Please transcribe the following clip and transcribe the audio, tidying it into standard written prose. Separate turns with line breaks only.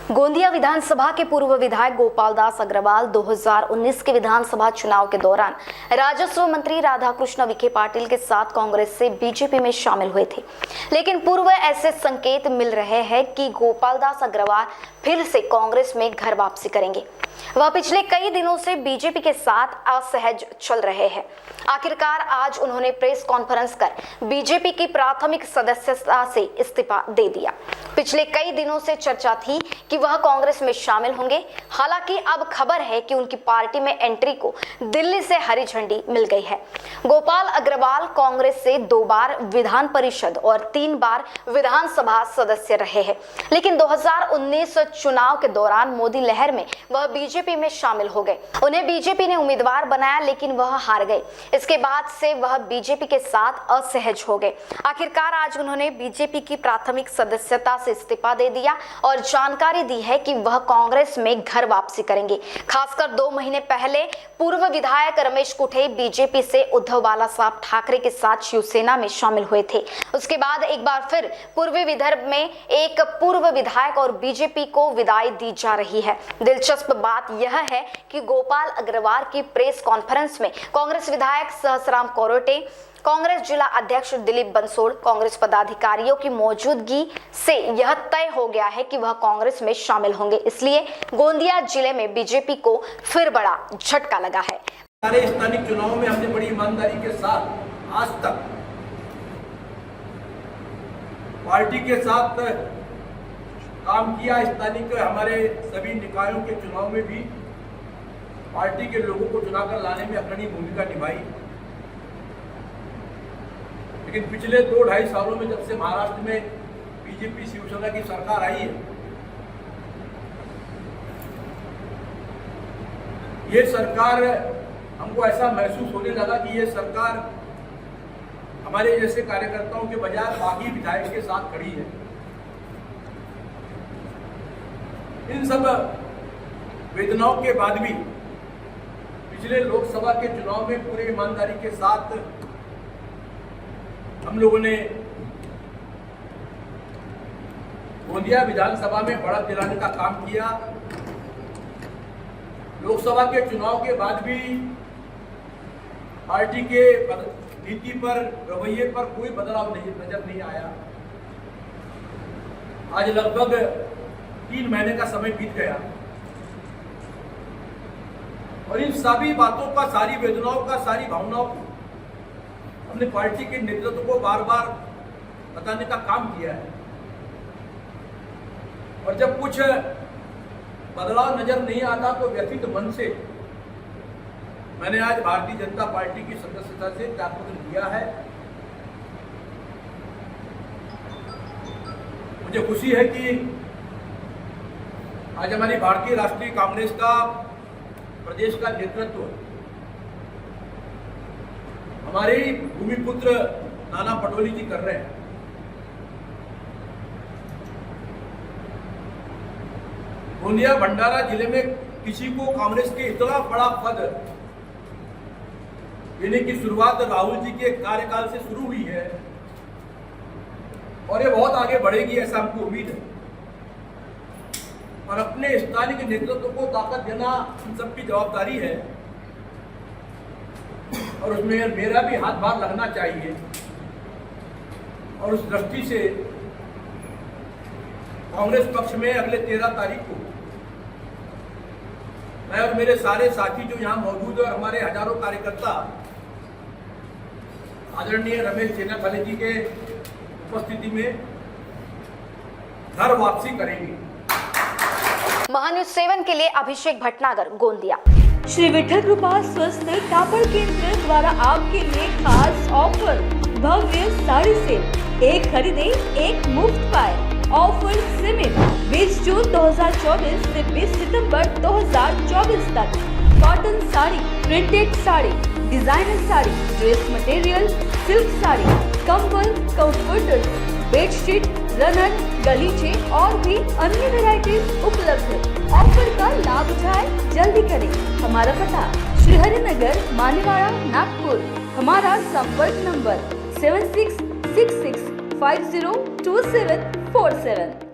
गोंदिया विधानसभा के पूर्व विधायक गोपाल दास अग्रवाल 2019 के विधानसभा चुनाव के दौरान राजस्व मंत्री राधाकृष्ण विखे पाटिल के साथ कांग्रेस से बीजेपी में शामिल हुए थे। लेकिन पूर्व ऐसे संकेत मिल रहे हैं कि गोपाल दास अग्रवाल फिर से कांग्रेस में घर वापसी करेंगे। वह पिछले कई दिनों से बीजेपी के साथ असहज चल रहे हैं। आखिरकार आज उन्होंने प्रेस कॉन्फ्रेंस कर बीजेपी की प्राथमिक सदस्यता से इस्तीफा दे दिया। पिछले कई दिनों से चर्चा थी कि वह कांग्रेस में शामिल होंगे। हालांकि अब खबर है कि उनकी पार्टी में एंट्री को दिल्ली से हरी झंडी मिल गई है। गोपाल अग्रवाल कांग्रेस से 2 बार विधान परिषद और 3 बार विधानसभा सदस्य रहे हैं। लेकिन 2019 चुनाव के दौरान मोदी लहर में वह बीजेपी में शामिल हो गए। उन्हें बीजेपी ने उम्मीदवार बनाया, लेकिन वह हार गए। इसके बाद से वह बीजेपी के साथ असहज हो गए। आखिरकार आज उन्होंने बीजेपी की प्राथमिक सदस्यता से इस्तीफा दे दिया और जानकारी दी है कि वह कांग्रेस में घर वापसी करेंगे। खासकर 2 महीने पहले पूर्व विधायक रमेश कुठे बीजेपी से उद्धव बालासाहब ठाकरे के साथ शिवसेना में शामिल हुए थे। उसके बाद एक बार फिर पूर्वी विदर्भ में एक पूर्व विधायक और बीजेपी को विदाई दी जा रही है। दिलचस्प बात यह है कि गोपाल अग्रवाल की प्रेस कॉन्फ्रेंस में कांग्रेस विधायक सहसराम कोरोटे, कांग्रेस जिला अध्यक्ष दिलीप बंसोड़, कांग्रेस पदाधिकारियों की मौजूदगी से यह तय हो गया है कि वह कांग्रेस में शामिल होंगे। इसलिए गोंदिया जिले में बीजेपी को फिर बड़ा झटका लगा है।
सारे स्थानिक चुनाव में हमने बड़ी ईमानदारी के साथ आज तक पार्टी के साथ काम किया। स्थानिक हमारे सभी निकायों के चुनाव में भी पार्टी के लोगों को चुनाकर लाने में अग्रणी भूमिका निभाई। लेकिन पिछले 2-2.5 सालों में जब से महाराष्ट्र में बीजेपी शिवसेना की सरकार आई है, ये सरकार हमको ऐसा महसूस होने लगा कि ये सरकार हमारे जैसे कार्यकर्ताओं के बजाय बागी विधायक के साथ खड़ी है। इन सब वेदनाओं के बाद भी पिछले लोकसभा के चुनाव में पूरे ईमानदारी के साथ हम लोगों ने गोंदिया विधानसभा में बढ़त दिलाने का काम किया। लोकसभा के चुनाव के बाद भी पार्टी के नीति पर, रवैये पर कोई बदलाव नजर नहीं आया। आज लगभग 3 महीने का समय बीत गया और इन सभी बातों का, सारी वेदनाओं का, सारी भावनाओं को हमने पार्टी के नेतृत्व को बार बार बताने का काम किया है। और जब कुछ बदलाव नजर नहीं आता तो व्यथित मन से मैंने आज भारतीय जनता पार्टी की सदस्यता से त्यागपत्र दिया है। मुझे खुशी है कि आज हमारी भारतीय राष्ट्रीय कांग्रेस का प्रदेश का नेतृत्व हमारे ही भूमिपुत्र नाना पटोले जी कर रहे हैं। गोंदिया भंडारा जिले में किसी को कांग्रेस के इतना बड़ा पद देने की शुरुआत राहुल जी के कार्यकाल से शुरू हुई है और ये बहुत आगे बढ़ेगी, ऐसा हमको उम्मीद है। और अपने स्थानीय नेतृत्व को ताकत देना हम सबकी जवाबदारी है और उसमें मेरा भी हाथ भार लगना चाहिए। और उस दृष्टि से कांग्रेस पक्ष में अगले 13 तारीख को मैं और मेरे सारे साथी जो यहाँ मौजूद है, हमारे हजारों कार्यकर्ता आदरणीय रमेश चेन्नाथाले जी के उपस्थिति में घर वापसी करेंगे।
महान्यूज 7 के लिए अभिषेक भटनागर, गोंदिया।
श्री विठल कृपा स्वस्थ कापड़ केंद्र द्वारा आपके लिए खास ऑफर, भव्य साड़ी सेल, एक खरीदे एक मुफ्त पाए। ऑफर सीमित 20 जून 2024 से 20 सितंबर 2024 तक। Cotton sari, printed sari, designer sari, dress material, silk sari, कंबल, कंफर्टर, बेडशीट, रनर, गलीचे और भी अन्य वैरायटीज उपलब्ध है। ऑफर का लाभ उठाएं, जल्दी करें। हमारा पता श्री हरि नगर, मानेवाड़ा, नागपुर। हमारा संपर्क नंबर 7666502747।